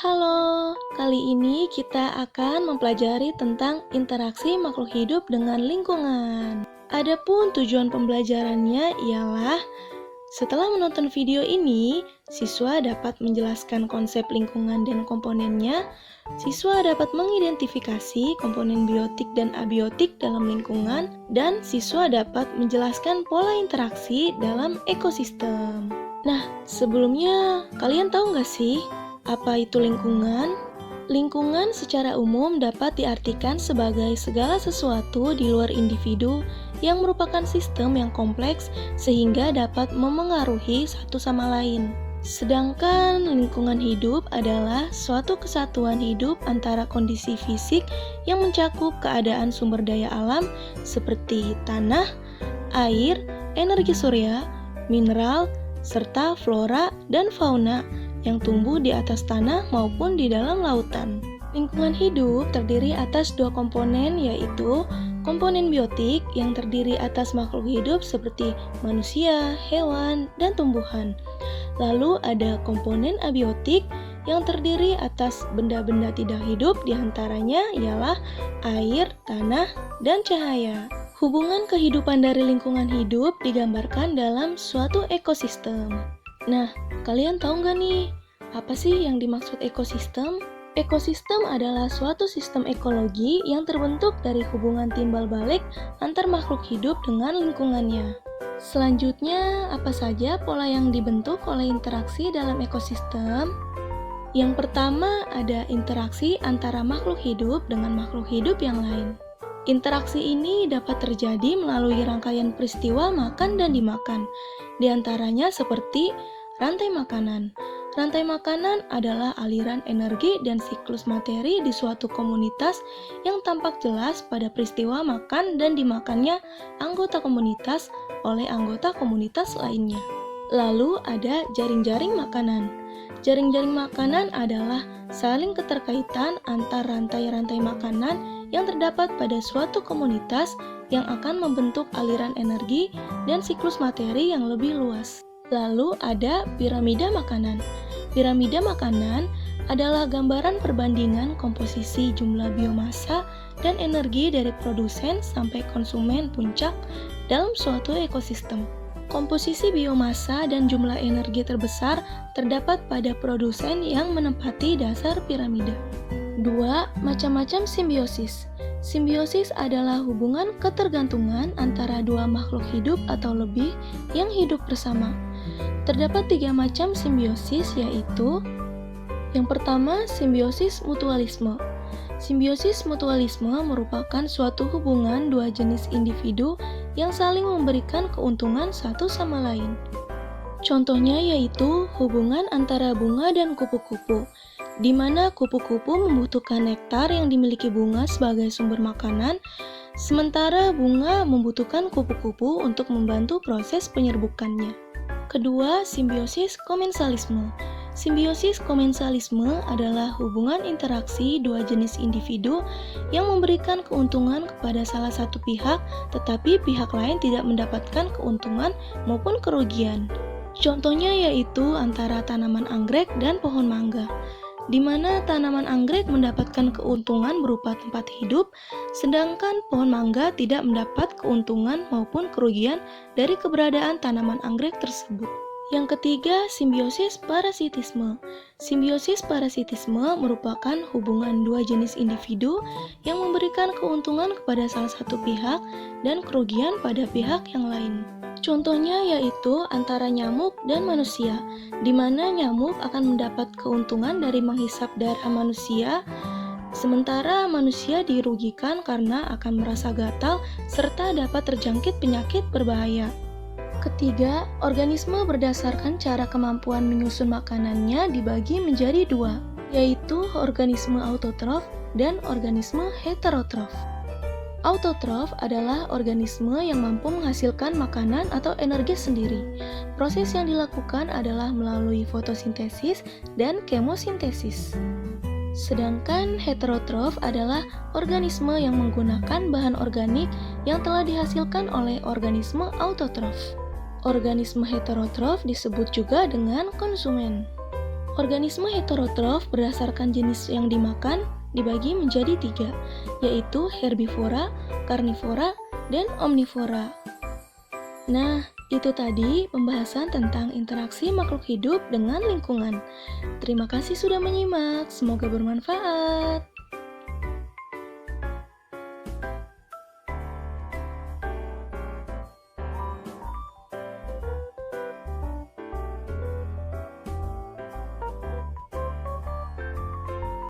Halo, kali ini kita akan mempelajari tentang interaksi makhluk hidup dengan lingkungan. Adapun tujuan pembelajarannya ialah setelah menonton video ini, siswa dapat menjelaskan konsep lingkungan dan komponennya. Siswa dapat mengidentifikasi komponen biotik dan abiotik dalam lingkungan, dan siswa dapat menjelaskan pola interaksi dalam ekosistem. Nah, sebelumnya kalian tahu nggak sih apa itu lingkungan? Lingkungan secara umum dapat diartikan sebagai segala sesuatu di luar individu yang merupakan sistem yang kompleks sehingga dapat memengaruhi satu sama lain. Sedangkan lingkungan hidup adalah suatu kesatuan hidup antara kondisi fisik yang mencakup keadaan sumber daya alam seperti tanah, air, energi surya, mineral, serta flora dan fauna yang tumbuh di atas tanah maupun di dalam lautan. Lingkungan hidup terdiri atas dua komponen, yaitu komponen biotik yang terdiri atas makhluk hidup seperti manusia, hewan, dan tumbuhan. Lalu ada komponen abiotik yang terdiri atas benda-benda tidak hidup, diantaranya ialah air, tanah, dan cahaya. Hubungan kehidupan dari lingkungan hidup digambarkan dalam suatu ekosistem. Nah, kalian tahu nggak nih, apa sih yang dimaksud ekosistem? Ekosistem adalah suatu sistem ekologi yang terbentuk dari hubungan timbal balik antar makhluk hidup dengan lingkungannya. Selanjutnya, apa saja pola yang dibentuk oleh interaksi dalam ekosistem? Yang pertama, ada interaksi antara makhluk hidup dengan makhluk hidup yang lain. Interaksi ini dapat terjadi melalui rangkaian peristiwa makan dan dimakan, di antaranya seperti rantai makanan. Rantai makanan adalah aliran energi dan siklus materi di suatu komunitas yang tampak jelas pada peristiwa makan dan dimakannya anggota komunitas oleh anggota komunitas lainnya. Lalu ada jaring-jaring makanan. Jaring-jaring makanan adalah saling keterkaitan antar rantai-rantai makanan yang terdapat pada suatu komunitas yang akan membentuk aliran energi dan siklus materi yang lebih luas. Lalu ada piramida makanan. Piramida makanan adalah gambaran perbandingan komposisi jumlah biomassa dan energi dari produsen sampai konsumen puncak dalam suatu ekosistem. Komposisi biomassa dan jumlah energi terbesar terdapat pada produsen yang menempati dasar piramida. 2. Macam-macam simbiosis. Simbiosis adalah hubungan ketergantungan antara dua makhluk hidup atau lebih yang hidup bersama. Terdapat 3 macam simbiosis, yaitu yang pertama, simbiosis mutualisme. Simbiosis mutualisme merupakan suatu hubungan dua jenis individu yang saling memberikan keuntungan satu sama lain. Contohnya yaitu hubungan antara bunga dan kupu-kupu, di mana kupu-kupu membutuhkan nektar yang dimiliki bunga sebagai sumber makanan, sementara bunga membutuhkan kupu-kupu untuk membantu proses penyerbukannya. Kedua, simbiosis komensalisme. Simbiosis komensalisme adalah hubungan interaksi dua jenis individu yang memberikan keuntungan kepada salah satu pihak, tetapi pihak lain tidak mendapatkan keuntungan maupun kerugian. Contohnya yaitu antara tanaman anggrek dan pohon mangga, di mana tanaman anggrek mendapatkan keuntungan berupa tempat hidup, sedangkan pohon mangga tidak mendapat keuntungan maupun kerugian dari keberadaan tanaman anggrek tersebut. Yang ketiga, simbiosis parasitisme. Simbiosis parasitisme merupakan hubungan dua jenis individu yang memberikan keuntungan kepada salah satu pihak dan kerugian pada pihak yang lain. Contohnya yaitu antara nyamuk dan manusia, di mana nyamuk akan mendapat keuntungan dari menghisap darah manusia, sementara manusia dirugikan karena akan merasa gatal serta dapat terjangkit penyakit berbahaya. Ketiga, organisme berdasarkan cara kemampuan menyusun makanannya dibagi menjadi dua, yaitu organisme autotrof dan organisme heterotrof. Autotrof adalah organisme yang mampu menghasilkan makanan atau energi sendiri. Proses yang dilakukan adalah melalui fotosintesis dan kemosintesis. Sedangkan heterotrof adalah organisme yang menggunakan bahan organik yang telah dihasilkan oleh organisme autotrof. Organisme heterotrof disebut juga dengan konsumen. Organisme heterotrof berdasarkan jenis yang dimakan dibagi menjadi 3, yaitu herbivora, karnivora, dan omnivora. Nah, itu tadi pembahasan tentang interaksi makhluk hidup dengan lingkungan. Terima kasih sudah menyimak, semoga bermanfaat.